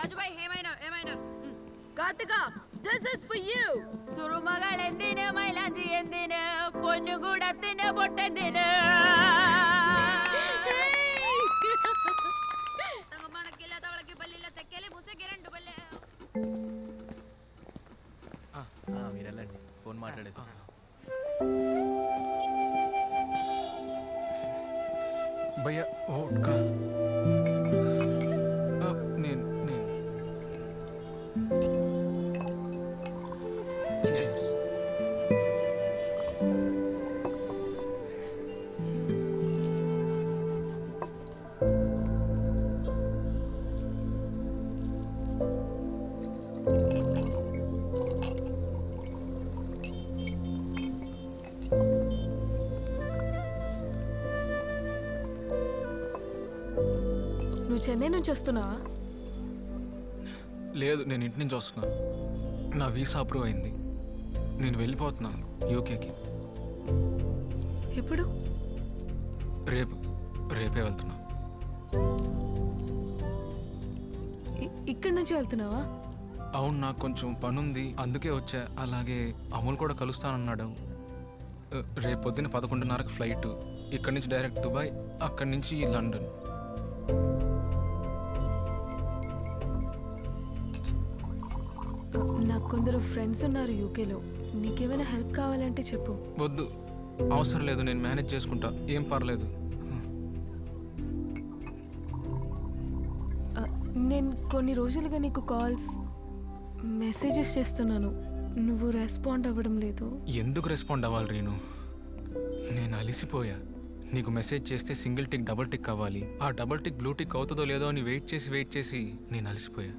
Rajubhai Karthika this is for you സുറുമകൾ എന്തിന് മൈലാഞ്ചി എന്തിന് പൊന്നുകൂടത്തിന് പൊട്ടെന്തിന് മണക്കില്ല തവളക്ക് പല്ലില്ല തെക്കല് മുസക്ക് രണ്ട് പല്ല് మీరెళ్ళండి ఫోన్ మాట్లాడేసి భయ్య ఓట్కా చెన్నై నుంచి వస్తున్నావా? లేదు, నేను ఇంటి నుంచి వస్తున్నా. నా వీసా అప్రూవ్ అయింది. నేను వెళ్ళిపోతున్నాను యూకేకి. ఎప్పుడు? రేపే వెళ్తున్నా. ఇక్కడి నుంచి వెళ్తున్నావా? అవును, నాకు కొంచెం పనుంది, అందుకే వచ్చా. అలాగే అమూల్ కూడా కలుస్తానన్నాడు. రేపు పొద్దున్న 11:30కి ఫ్లైట్. ఇక్కడి నుంచి డైరెక్ట్ దుబాయ్, అక్కడి నుంచి లండన్. నాకు కొందరు ఫ్రెండ్స్ ఉన్నారు యూకేలో. నీకేమైనా హెల్ప్ కావాలంటే చెప్పు. వద్దు, అవసరం లేదు, నేను మేనేజ్ చేసుకుంటా, ఏం పర్లేదు. నేను కొన్ని రోజులుగా నీకు కాల్స్ మెసేజెస్ చేస్తున్నాను, నువ్వు రెస్పాండ్ అవ్వడం లేదు. ఎందుకు రెస్పాండ్ అవ్వాలి రీను? నేను అలిసిపోయా. నీకు మెసేజ్ చేస్తే సింగిల్ టిక్ డబుల్ టిక్ అవ్వాలి, ఆ డబుల్ టిక్ బ్లూ టిక్ అవుతుందో లేదో అని వెయిట్ చేసి నేను అలిసిపోయా.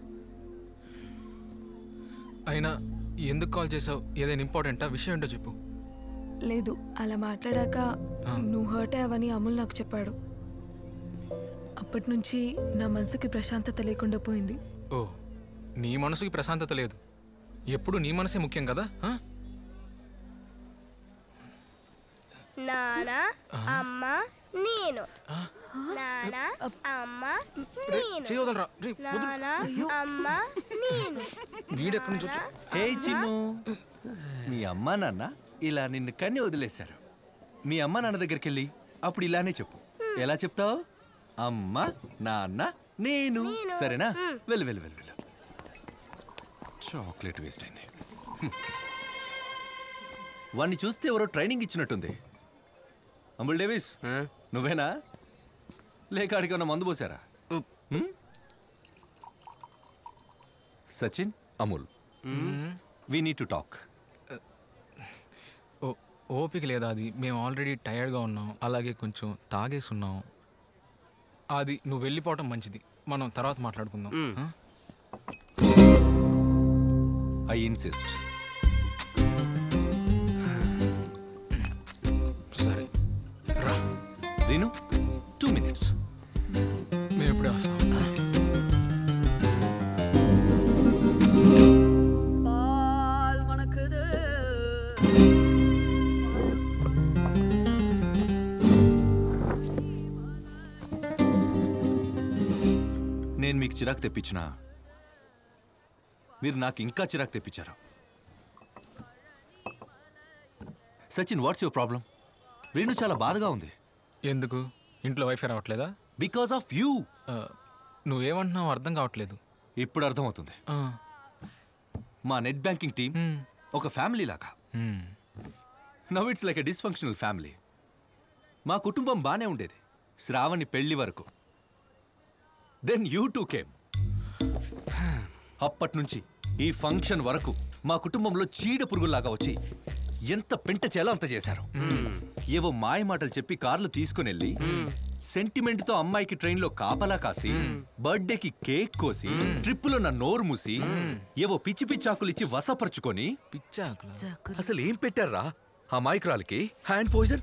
అయినా ఎందుకు కాల్ చేసావు? ఏదైనా ఇంపార్టెంటా? విషయం ఏంటో చెప్పు. లేదు, అలా మాట్లాడాక నువ్వు హర్ట్ అయ్యావని అమూల్ నాకు చెప్పాడు. అప్పటి నుంచి నా మనసుకి ప్రశాంతత లేకుండా పోయింది. ఓ, నీ మనసుకి ప్రశాంతత లేదు? ఎప్పుడు నీ మనసే ముఖ్యం కదా? నానా అమ్మ నేను, నానా అమ్మ నేను, నానా అమ్మ నేను. వీడెక్కడి నుంచి? హే చిన్ను, మీ అమ్మా నాన్న ఇలా నిన్ను కన్ని వదిలేశారు. మీ అమ్మ నాన్న దగ్గరికి వెళ్ళి అప్పుడు ఇలానే చెప్పు. ఎలా చెప్తావు? అమ్మ నాన్న నేను. సరేనా? వెళ్ళు వెళ్ళు వెళ్ళు వెళ్ళు. చాక్లెట్ వేస్ట్ అయింది. వాణ్ణి చూస్తే ఎవరో ట్రైనింగ్ ఇచ్చినట్టుంది. అంబుల్ డేవిస్, నువ్వేనా? లేక అడిగన్నా మందు పోసారా? Sachin, Amul, we need to talk. ఓపిక లేదా? అది మేము ఆల్రెడీ టైర్డ్గా ఉన్నాం, అలాగే కొంచెం తాగేసి ఉన్నాం. అది నువ్వు వెళ్ళిపోవటం మంచిది, మనం తర్వాత మాట్లాడుకుందాం. I insist. సరే రా రీను, 2 minutes. మేము ఎప్పుడే వస్తాం. నేను మీకు చిరాకు తెప్పించినా మీరు నాకు ఇంకా చిరాకు తెప్పించారు. Sachin, what's your problem? Reenu చాలా బాధగా ఉంది. ఎందుకు? ఇంట్లో వైఫై రావట్లేదా? Because of you. నువ్వేమంటున్నావు అర్థం కావట్లేదు. ఇప్పుడు అర్థమవుతుంది. మా నెట్ బ్యాంకింగ్ టీం ఒక ఫ్యామిలీ లాగా. Now it's like a dysfunctional family. మా కుటుంబం బానే ఉండేది శ్రావణి పెళ్లి వరకు. Then you too came. అప్పటి నుంచి ఈ ఫంక్షన్ వరకు మా కుటుంబంలో చీడ పురుగుల్లాగా వచ్చి ఎంత పెంట చేయాలో అంత చేశారు. ఏవో మాయ మాటలు చెప్పి కార్లు తీసుకుని వెళ్ళి సెంటిమెంట్ తో అమ్మాయికి ట్రైన్ లో కాపలా కాసి, బర్త్డేకి కేక్ కోసి, ట్రిప్పులో నా నోరు మూసి, ఏవో పిచ్చి పిచ్చాకులు ఇచ్చి వసపరుచుకొని. అసలు ఏం పెట్టారా ఆ మాయకురాలకి? Hand poison.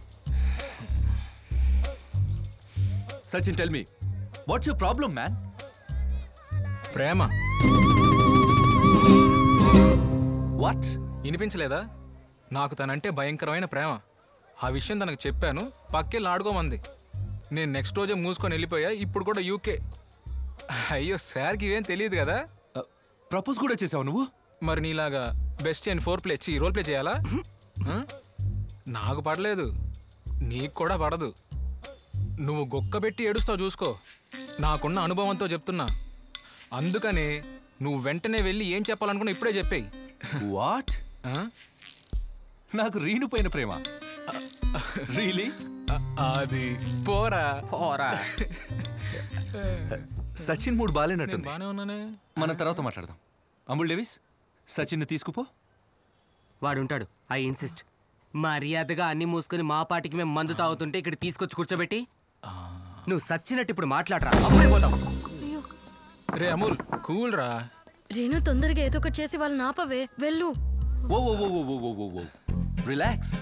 Sachin, tell me, what's your problem man? ప్రేమ. వాట్? వినిపించలేదా? నాకు తనంటే భయంకరమైన ప్రేమ. ఆ విషయం తనకు చెప్పాను, పక్కెళ్ళి ఆడుకోమంది. నేను నెక్స్ట్ రోజే మూసుకొని వెళ్ళిపోయా. ఇప్పుడు కూడా యూకే. అయ్యో సార్కి ఇవేం తెలియదు కదా. ప్రపోజ్ కూడా చేసావు నువ్వు? మరి నీలాగా బెస్ట్ అండ్ రోల్ ప్లే చేయాలా? నాకు పడలేదు, నీకు కూడా పడదు. నువ్వు గొక్కబెట్టి ఏడుస్తావు చూసుకో. నాకున్న అనుభవంతో చెప్తున్నా. అందుకనే నువ్వు వెంటనే వెళ్ళి ఏం చెప్పాలనుకున్నా ఇప్పుడే చెప్పేయి. వాట్? నాకు రీను పైన ప్రేమ? రియలీ? అది పోరా. సచిన్ మూడు బాలేనట్టుంది. బానే ఉన్నానే. మన తర్వాత మాట్లాడదాం. అమూల్ డేవిస్, సచిన్ తీసుకుపో. వాడుంటాడు. I insist. మర్యాదగా అన్ని మూసుకొని మా పాటికి మేము మందు తాగుతుంటే ఇక్కడ తీసుకొచ్చి కూర్చోబెట్టి నువ్వు సచ్చినట్టు ఇప్పుడు మాట్లాడరా, అప్పుడే పోతావు. రే అమూల్, కూల్ రా. రేణు తొందరగా ఏదో ఒకటి చేసి వాళ్ళని ఆపవే, వెళ్ళు. ఓ ఓ ఓ ఓ ఓ ఓ ఓ రిలాక్స్.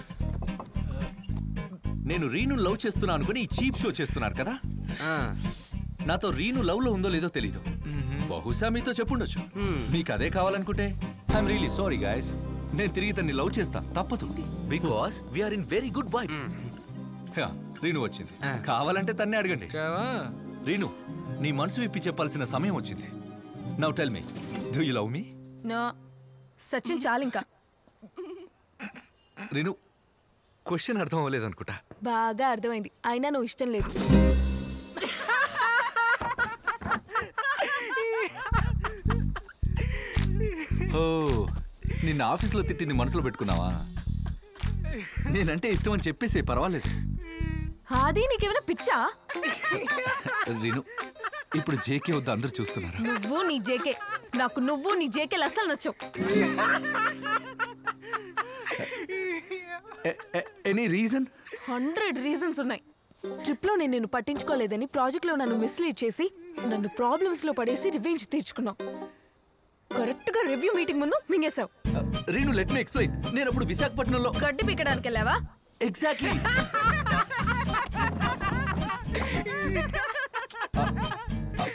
నేను రీను లవ్ చేస్తున్నా అనుకుని ఈ చీప్ షో చేస్తున్నారు కదా. నాతో రీను లవ్ లో ఉందో లేదో తెలీదు. బహుశా మీతో చెప్పుండొచ్చు. మీకు అదే కావాలనుకుంటే ఐఎమ్ రియలీ సారీ గైస్. నేను తిరిగి తన్ని లవ్ చేస్తా, తప్పదు. Because we are in very good vibe. Reenu వచ్చింది, కావాలంటే తన్నే అడగండి. రీను, నీ మనసు విప్పి చెప్పాల్సిన సమయం వచ్చింది. Now tell me, do you love me? No Sachin, చాలింకా. రీను, క్వశ్చన్ అర్థం అవ్వలేదు అనుకుంటా. బాగా అర్థమైంది, అయినా నువ్వు ఇష్టం లేదు. ఓ, నిన్న ఆఫీస్లో తిట్టింది మనసులో పెట్టుకున్నావా? నేనంటే ఇష్టం అని చెప్పేసి పర్వాలేదు. అది నీకేమైనా పిచ్చా? రీను, ఇప్పుడు జేకే వద్ద అందరూ చూస్తున్నారు. నువ్వు నీ జేకే, నాకు నువ్వు నీ జేకేలు అసలు నచ్చవు. Any reason? 100 రీజన్స్ ఉన్నాయి. ట్రిప్ లో నేను నిన్ను పట్టించుకోలేదని ప్రాజెక్ట్ లో నన్ను మిస్లీడ్ చేసి నన్ను ప్రాబ్లమ్స్ లో పడేసి రివెంజ్ తీర్చుకున్నావు. కరెక్ట్ గా రివ్యూ మీటింగ్ ముందు మింగేశావు. Reenu, let me explain. నేను అప్పుడు విశాఖపట్నంలో గడ్డి పీకడానికి వెళ్ళావా? ఎగ్జాక్ట్లీ.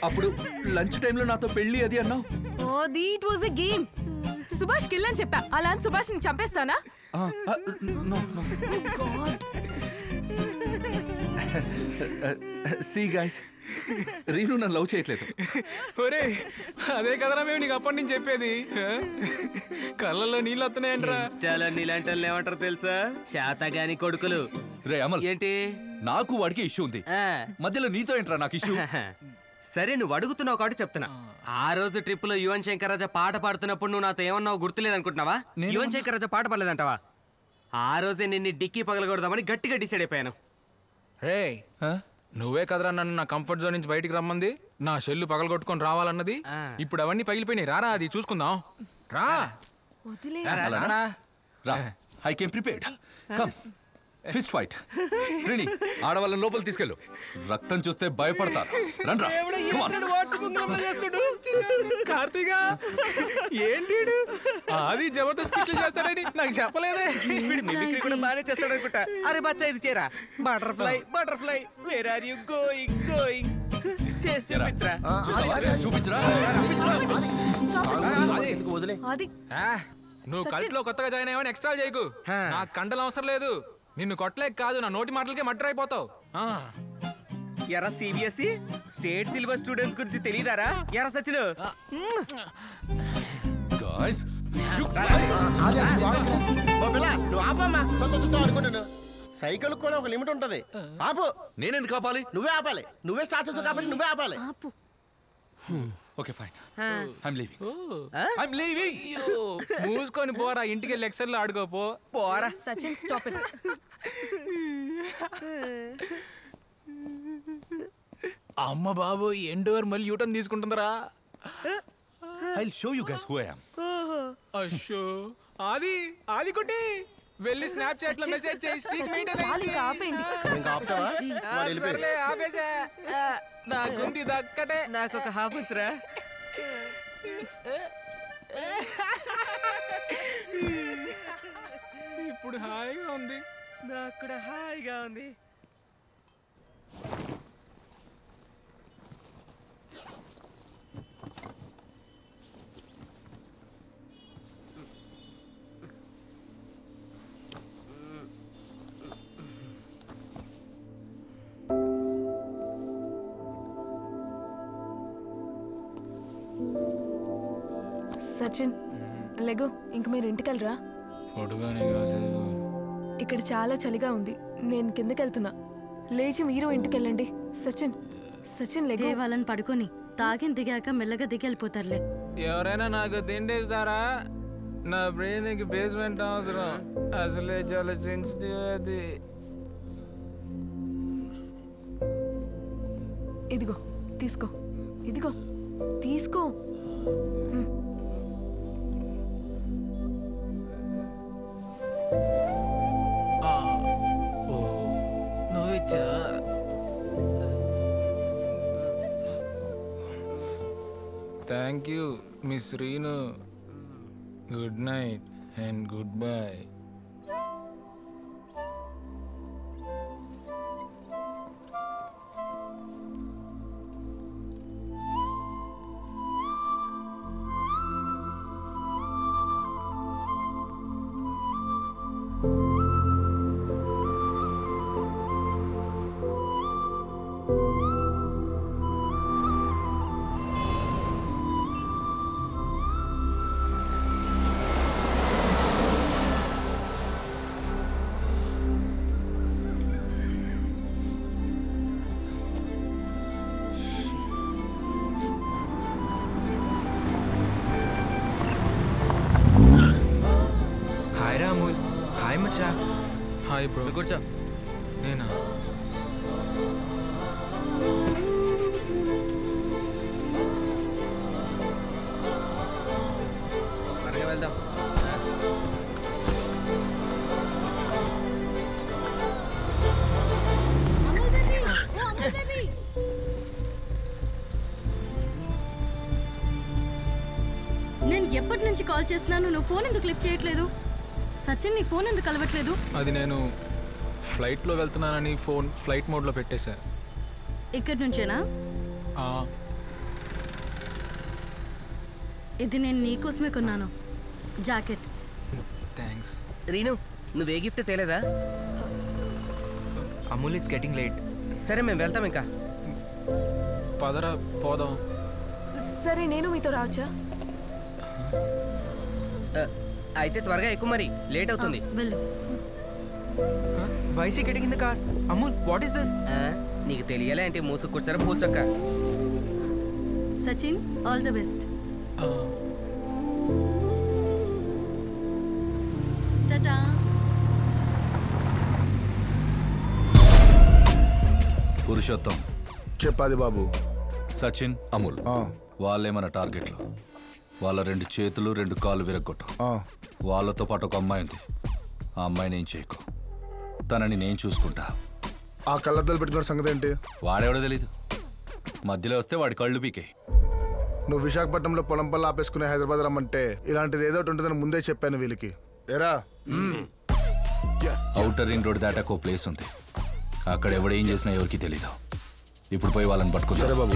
అప్పుడు లంచ్ టైంలో నాతో పెళ్లి అది అన్నావు. అది it was a game. Subhash kill అని చెప్పా. అలా అని సుభాష్ ని చంపేస్తానా? సీ గైస్, రీను నన్ను లవ్ చేయట్లేదు. ఒరే, అదే కదరా మేము నీకు అప్పటి నుంచి చెప్పేది. కళ్ళల్లో నీళ్ళు వస్తున్నాయంట్రా. నీలాంటి వాళ్ళు ఏమంటారు తెలుసా? శాతగాని కొడుకులు. రే అమల్, ఏంటి? నాకు వాడికి ఇష్యూ ఉంది. మధ్యలో నీతో ఏంట్రా నాకు ఇష్యూ? సరే, నువ్వు అడుగుతున్నావు కాబట్టి చెప్తున్నా. ఆ రోజు ట్రిప్ లో యువన్ శంకర్ రాజా పాట పాడుతున్నప్పుడు నువ్వు నాతో ఏమన్నావు గుర్తులేదనుకుంటున్నావా? యువన్ శంకర్ రాజా పాట పాడలేదంటావా? ఆ రోజే నిన్ను డిక్కీ పగలగొడదామని గట్టిగా డిసైడ్ అయిపోయాను. రే, నువ్వే కదరా నన్ను నా కంఫర్ట్ జోన్ నుంచి బయటికి రమ్మంది, నా షెల్లు పగలగొట్టుకొని రావాలన్నది. ఇప్పుడు అవన్నీ పగిలిపోయినాయి. రారా, అది చూసుకుందాం. రా, I came prepared. Come, fist fight. Srini, ఆడవాళ్ళని లోపల తీసుకెళ్ళు. రక్తం చూస్తే భయపడతారు. రండ్రా. కార్తీగా, ఏంటి అది జబర్దస్త్ చేస్తాడని నాకు చెప్పలేదే. కూడా బాగానే చేస్తాడు అనుకుంటా. అరే బచ్చా, ఇది చేరా. Butterfly butterfly, where are you going going. చేసి చూపించరా. అది నువ్వు కల్ట్లో కొత్తగా జాయిన్ అయ్యావని ఎక్స్ట్రా చేయకు. నాకు కండలు అవసరం లేదు. నిన్ను కొట్టలేక కాదు, నా నోటి మాటలకే మర్డర్ అయిపోతావు. ఎరా సిబిఎస్ఈ స్టేట్ సిలబస్ స్టూడెంట్స్ గురించి తెలియదారా? ఎరా సచిన్, నువ్వు ఆపమ్మా. అనుకుంటున్నాను సైకిల్ కూడా ఒక లిమిట్ ఉంటది. ఆపు. నేనెందుకు ఆపాలి? నువ్వే ఆపాలి. నువ్వే స్టార్ట్ చేసావు కాబట్టి నువ్వే ఆపాలి. Okay fine, I'm leaving. మూసుకొని పోరా, ఇంటికి లెక్చర్ లో ఆడుకోపో. పోరా సచిన్, స్టాప్ ఇట్. అమ్మ బాబు, ఎండోర్ మళ్ళీ U turn తీసుకుంటుందరా. I'll show you guys who I am. అయ్యో, అది కొట్టి వెళ్ళి స్నాప్ చాట్ లో మెసేజ్ చేయి. స్ట్రీక్ మెయింటైన్ ఆపేసా. నాకుంది దక్కటే. నాకు ఒక హాఫ్ ఉంచురా. ఇప్పుడు హాయిగా ఉంది. నాకు కూడా హాయిగా ఉంది. సచిన్ లెగో ఇంక మీరు ఇంటికి వెళ్ళరా? ఇక్కడ చాలా చలిగా ఉంది, నేను కిందకి వెళ్తున్నా. లేచి మీరు ఇంటికి వెళ్ళండి. సచిన్ సచిన్ లెగో. వాళ్ళని పడుకొని తాగిన దిగాక మెల్లగా దిగి వెళ్ళిపోతారులే. ఎవరైనా నాకు తిండేస్తారా? నా బ్రెయిన్ కి బేస్మెంట్ అవసరం, అసలే చాలా సెన్సిటివ్ అది. ఇదిగో తీసుకో, ఇదిగో తీసుకో. నువ్విచ్చా? Thank you miss Renu. Good night and goodbye. Hi bro. కూర్చో. నేనా? త్వరగా వెళ్దాం. నేను ఎప్పటి నుంచి కాల్ చేస్తున్నాను, నువ్వు ఫోన్ ఎందుకు లిఫ్ట్ చేయట్లేదు? సచిన్ నీ ఫోన్ ఎందుకు కలవట్లేదు? అది నేను ఫ్లైట్లో వెళ్తున్నానని ఫోన్ ఫ్లైట్ మోడ్లో పెట్టేశా. ఇక్కడి నుంచేనా? ఇది నేను నీకోసమే కొన్నాను, జాకెట్. థ్యాంక్స్. రీను, నువ్వే గిఫ్ట్ తేలేదా? Amul it's getting late. సరే మేము వెళ్తాం ఇంకా. పదరా పోదాం. సరే నేను మీతో రావచ్చా? అయితే త్వరగా ఎక్కువ, మరి లేట్ అవుతుంది. వెళ్ళు. Why is she getting in the car? Amul, what is this? నీకు తెలియాలి అంటే మూసుకు కూర్చారా పూచక్క. Sachin, all the best. Tata. Purushottam చెప్పాది బాబు. సచిన్, అమూల్ వాళ్ళే మన టార్గెట్లు. వాళ్ళ 2 చేతులు 2 కాళ్ళు విరగొట్టు. వాళ్ళతో పాటు ఒక అమ్మాయి ఉంది, ఆ అమ్మాయిని ఏం చేయకు, తనని నేను చూసుకుంటా. ఆ కళ్ళద్దాలు పెట్టుకున్న సంగతి ఏంటి? వాడెవడో తెలీదు, మధ్యలో వస్తే వాడి కళ్ళు పీకే. నువ్వు విశాఖపట్నంలో పొలం పళ్ళు ఆపేసుకునే హైదరాబాద్ రమ్మంటే ఇలాంటిది ఏదో ఒకటి ఉంటుందని ముందే చెప్పాను వీళ్ళకి. ఏరా, ఔటర్ రింగ్ రోడ్ దాటాక ఓ ప్లేస్ ఉంది, అక్కడ ఎవడేం చేసినా ఎవరికి తెలీదు. ఇప్పుడు పోయి వాళ్ళని పట్టుకుంటారు. సరే బాబు.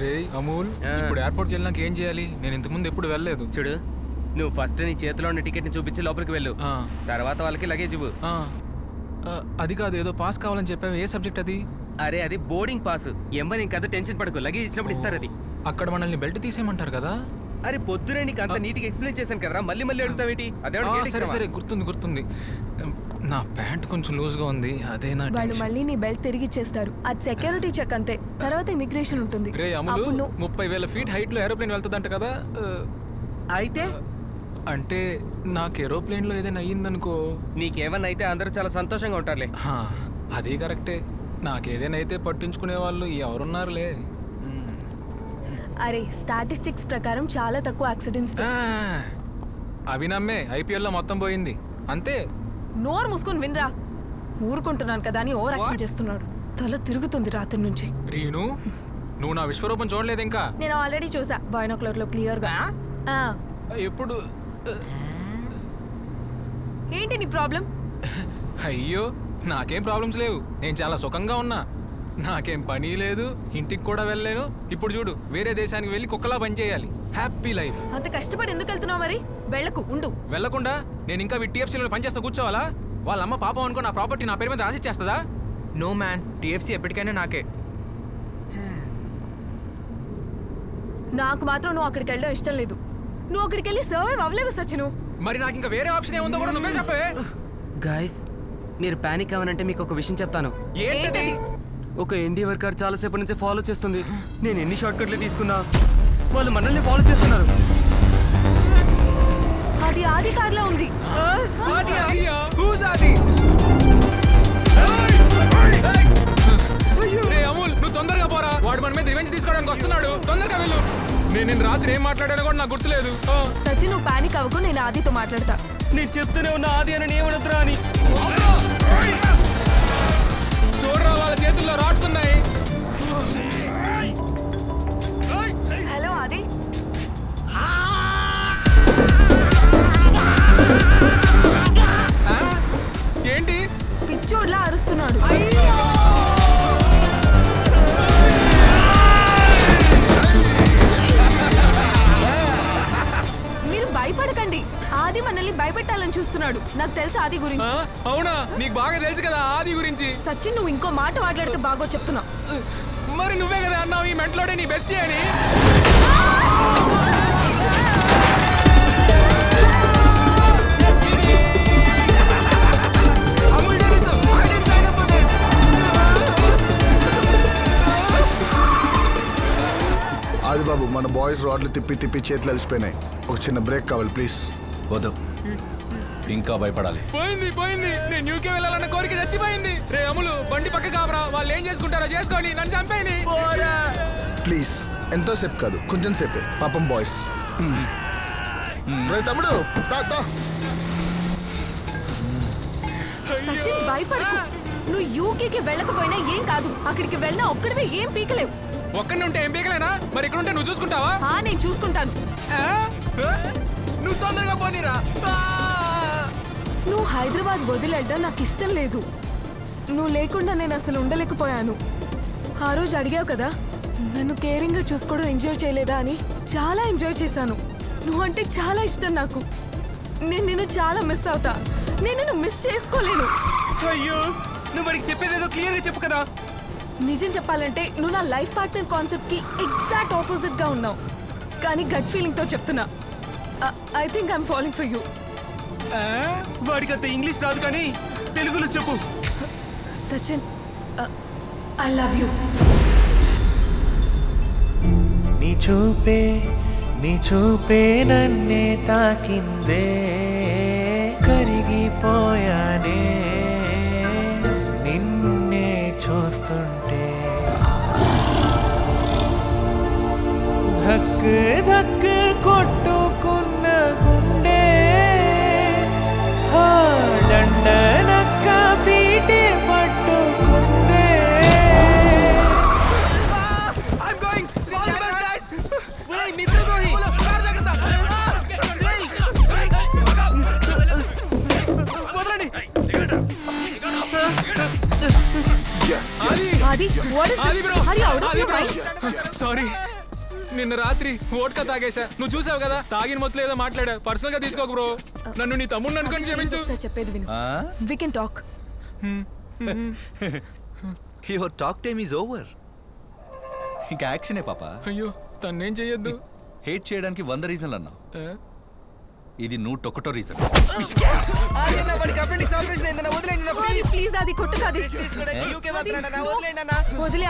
రే అమూల్, ఇప్పుడు ఎయిర్పోర్ట్కి వెళ్ళినాక ఏం చేయాలి? నేను ఇంతకుముందు ఎప్పుడు వెళ్ళలేదు. చూడు, నువ్వు ఫస్ట్ నీ చేతిలో ఉన్న టికెట్ ని చూపించి లోపలికి వెళ్ళు. తర్వాత వాళ్ళకి లగేజ్ ఇవ్వు. అది కాదు, ఏదో పాస్ కావాలని చెప్పావు. ఏ సబ్జెక్ట్ అది? అరే అది బోర్డింగ్ పాస్. ఎంబర్ ఇంకంత టెన్షన్ పడకు, లగేజ్ ఇచ్చినప్పుడు ఇస్తారు అది. అక్కడ మనల్ని బెల్ట్ తీసేయమంటారు కదా? అరే పొద్దునే నీకు అంత నీట్గా ఎక్స్ప్లెయిన్ చేశాను కదరా, మళ్ళీ మళ్ళీ అడుగుతావేంటి? అదే సరే సరే, గుర్తుంది. నా ప్యాంట్ కొంచెం లూజ్ గా ఉంది, అదే నా వాళ్ళు టెన్షన్. మళ్ళీ నీ బెల్ట్ తిరిగి ఇచ్చేస్తారు. అది సెక్యూరిటీ చెక్ అంతే, తర్వాత ఇమిగ్రేషన్ ఉంటుంది. రే అమలు, అప్పుడు నువ్వు 30,000 ఫీట్ హైట్ లో ఏరోప్లేన్ వెళ్తుందంట కదా? అయితే అంటే నాకు ఏరోప్లేన్ లో ఏదైనా అయ్యిందనుకో. నీకేమన్నా అయితే అందరూ చాలా సంతోషంగా ఉంటారులే. అది కరెక్టే, నాకేదైనా అయితే పట్టించుకునే వాళ్ళు ఎవరున్నారులే. అరే స్టాటిస్టిక్స్ ప్రకారం చాలా తక్కువ యాక్సిడెంట్స్. అవి నమ్మే ఐపీఎల్ లో మొత్తం పోయింది అంతే. నోరు మూసుకొని వినరా. ఊరుకుంటున్నాను కదా అని ఓవర్ యాక్షన్ చేస్తున్నాడు. తల తిరుగుతుంది రాత్రి నుంచి. రీను, నువ్వు నా విశ్వరూపం చూడలేదు ఇంకా? నేను ఆల్రెడీ చూసా, బైనాక్యులర్ లో క్లియర్ గా. ఎప్పుడు? ఏంటి నీ ప్రాబ్లం? అయ్యో, నాకేం ప్రాబ్లమ్స్ లేవు, నేను చాలా సుఖంగా ఉన్నా. నాకేం పని లేదు, ఇంటికి కూడా వెళ్ళలేను. ఇప్పుడు చూడు, వేరే దేశానికి వెళ్ళి కుక్కలా పని చేయాలి. Happy life. అంత కష్టపడి ఎందుకు వెళ్తున్నావు మరి? వెళ్ళకు, ఉండు. వెళ్ళకుండా నేను ఇంకా TFCలో పనిచేస్తా కూర్చోవాలా? వాళ్ళ అమ్మ పాపం అనుకో నా ప్రాపర్టీ నా పేరు మీద రాసిచ్చేస్తుందా? నో మ్యాన్, TFC ఎప్పటికైనా నాకే. నాకు మాత్రం నువ్వు అక్కడికి వెళ్ళడం ఇష్టం లేదు. నువ్వు అక్కడికి వెళ్ళి సర్వైవ్ అవ్వలేవు సచిను. మరి నాకు ఇంకా వేరే ఆప్షన్ ఏముందో కూడా నువ్వే చెప్పే. గైస్, మీరు పానిక్ అవ్వనంటే మీకు ఒక విషయం చెప్తాను. ఏంటది? ఒక ఎన్డీ వర్కర్ చాలా సేపటి నుంచి ఫాలో చేస్తుంది. నేను ఎన్ని షార్ట్ కట్లు తీసుకున్నా వాళ్ళు మనల్ని ఫాలో చేస్తున్నారు. అది ఆది కార్లో ఉంది. అమూల్, నువ్వు తొందరగా పోరా. వాడు మన మీద రివెంజ్ తీసుకోవడానికి వస్తున్నాడు. తొందరగా వెళ్ళు. నేను రాత్రి ఏం మాట్లాడానో కూడా నాకు గుర్తులేదు. సచిన్, నువ్వు పానిక్ అవ్వకు, నేను ఆదితో మాట్లాడతా. నేను చెప్తూనే ఉన్నా ఆది అని ఏమనొద్దురా అని. చూడరా, వాళ్ళ చేతుల్లో రాడ్స్ ఉన్నాయి. హలో ఆది. ఏంటి? పిచ్చోడ్లా అరుస్తున్నాడు. మీరు భయపడకండి. ఆది మనల్ని భయపెట్టాలని చూస్తున్నాడు. నాకు తెలుసు ఆది గురించి. అవునా? నీకు బాగా తెలుసు కదా ఆది గురించి. సచిన్, నువ్వు ఇంకో మాట మాట్లాడితే బాగో చెప్తున్నా. మరి నువ్వే కదా అన్నావు ఈ మెంటలోడే నీ బెస్టీ అని. ఆది బాబు, మన బాయ్స్ రాడ్లు తిప్పి తిప్పి చేతులు అలసిపోయినాయి. ఒక చిన్న బ్రేక్ కావాలి ప్లీజ్. వద్దు, ఇంకా భయపడాలి. పోయింది పోయింది. నేను యూకే వెళ్ళాలన్న కోరిక చచ్చిపోయింది. రే అమ్ములు, బండి పక్క కావరా. వాళ్ళు ఏం చేసుకుంటారో చేసుకోండి, నన్ను చంపేని. ప్లీజ్, ఎంతో సేపు కాదు, కొంచెం సేపే. పాపం బాయ్స్. తమ్ముడు, సచిన్, భయపడకు. నువ్వు యూకేకి వెళ్ళకపోయినా ఏం కాదు. అక్కడికి వెళ్ళినా ఒక్కడివే ఏం పీకలేవు. ఒక్కడిని ఉంటే ఏం పీకలేనా? మరి ఇక్కడ ఉంటే నువ్వు చూసుకుంటావా? నేను చూసుకుంటాను. నువ్వు తొందరగా పోనీరా. నువ్వు హైదరాబాద్ వదిలేయడం నాకు ఇష్టం లేదు. నువ్వు లేకుండా నేను అసలు ఉండలేకపోయాను. ఆ రోజు అడిగావు కదా, నన్ను కేరింగ్ గా చూసుకోవడం ఎంజాయ్ చేయలేదా అని. చాలా ఎంజాయ్ చేశాను. నువ్వంటే చాలా ఇష్టం నాకు. నేను నిన్ను చాలా మిస్ అవుతా. నేను నిన్ను మిస్ చేసుకోలేను. అయ్యో, నువ్వు వాడికి చెప్పేదేదో క్లియర్ గా చెప్పు కదా. నిజం చెప్పాలంటే నువ్వు నా లైఫ్ పార్ట్నర్ కాన్సెప్ట్ కి ఎగ్జాక్ట్ ఆపోజిట్ గా ఉన్నావు. కానీ గట్ ఫీలింగ్ తో చెప్తున్నా, I think I'm following for you. వాడికి అంత ఇంగ్లీష్ రాదు కానీ తెలుగులో చెప్పు. Sachin, I love you. నీ చూపే నన్నే తాకిందే, కరిగిపోయానే నిన్నే చూస్తుంటే. ధక్ ధక్ కొట్టుకున్న గుండె దండనక్క పీటే పట్టుకుందే. సారీ, నిన్న రాత్రి ఓట్కా తాగేశా. నువ్వు చూసావు కదా, తాగిన మొత్తం ఏదో మాట్లాడా. పర్సనల్ గా తీసుకోకు బ్రో. నన్ను నీ తమ్ముడిని అనుకుని క్షమించు. చెప్పేది విను. We can talk. Your talk time is over. ఇంకా యాక్షనే పాప. అయ్యో, తన్నేం చెయ్యొద్దు. హేట్ చేయడానికి 100 రీజన్లు అన్నావు. ఇది 101వ రీజన్. ప్లీజ్ అది కొట్టు కాదు. వదిలే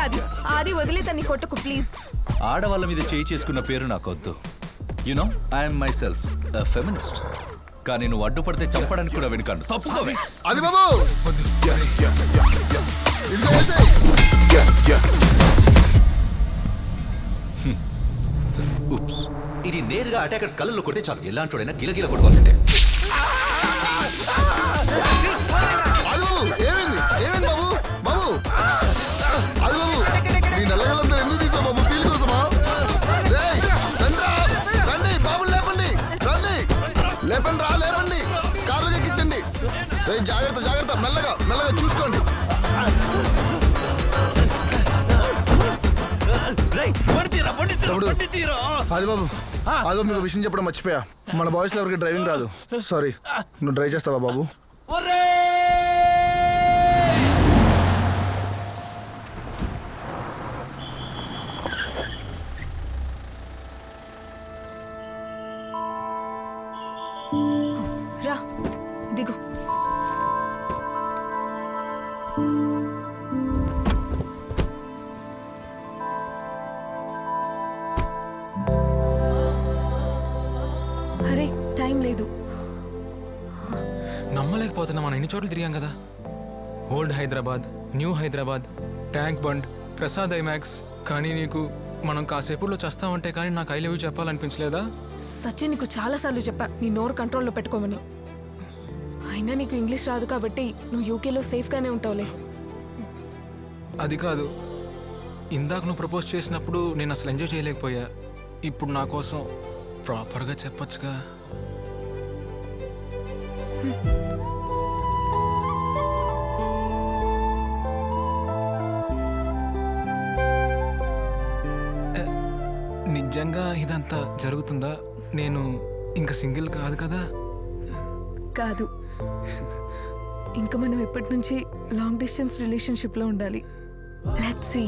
అది వదిలే తన్ని కొట్టుకు ప్లీజ్. ఆడవాళ్ళ మీద చేయి చేసుకున్న పేరు నాకొద్దు. You know, I'm my self feminist. కానీ నువ్వు అడ్డుపడితే చంపడానికి కూడా వెనుకాను. తప్పుకోవే. అది బాబు, ఉప్స్, ఇది నేరుగా అటాకర్స్ కళ్ళల్లో కొడితే చాలు. ఎలాంటోడైనా గిలగిల కొట్టవలసిందే. ఏమైంది బాబు? బాబు, అది బాబు, నీ నల్లగలంతా ఎందుకు తీసావు బాబు? పీలి కోసమా? రండి బాబు, లేపండి. రండి, లేపండి. కార్లు ఎక్కించండి. జాగ్రత్త జాగ్రత్త, మెల్లగా మెల్లగా చూసుకోండి. తమ్ముడు, ఆదిబాబు ఆదిబాబు మీకు విషయం చెప్పడం మర్చిపోయా. మన బాయ్స్ లో ఎవరికి డ్రైవింగ్ రాదు. సారీ, నువ్వు డ్రైవ్ చేస్తావా బాబు? రా దిగు. అరే టైం లేదు. నమ్మలేకపోతున్నా, మనం ఎన్ని చోట్ల తిరిగాం కదా. Old Hyderabad, new Hyderabad, tank bund, Prasad IMAX. కానీ నీకు మనం కాసేపులో చేస్తామంటే కానీ నాకు ఐ లవ్ యూ చెప్పాలనిపించలేదా? సచిన్ నీకు చాలా సార్లు చెప్పా నీ నోరు కంట్రోల్లో పెట్టుకోమని. అయినా నీకు ఇంగ్లీష్ రాదు కాబట్టి నువ్వు యూకేలో సేఫ్గానే ఉంటావులే. అది కాదు, ఇందాక నువ్వు ప్రపోజ్ చేసినప్పుడు నేను అసలు ఎంజాయ్ చేయలేకపోయా. ఇప్పుడు నా కోసం ప్రాపర్గా చెప్పొచ్చుగా. నిజంగా ఇదంతా జరుగుతుందా? నేను ఇంకా సింగిల్ కాదు కదా? కాదు, ఇంకా మనం ఎప్పటి నుంచి లాంగ్ డిస్టెన్స్ రిలేషన్షిప్ లో ఉండాలి. Let's see.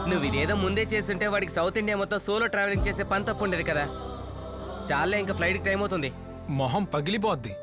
నువ్వు ఇదేదో ముందే చేస్తుంటే వాడికి సౌత్ ఇండియా మొత్తం సోలో ట్రావెలింగ్ చేసే పని తప్పు ఉండేది కదా. చాలా ఇంకా ఫ్లైట్కి టైం అవుతుంది. మొహం పగిలిపోద్ది.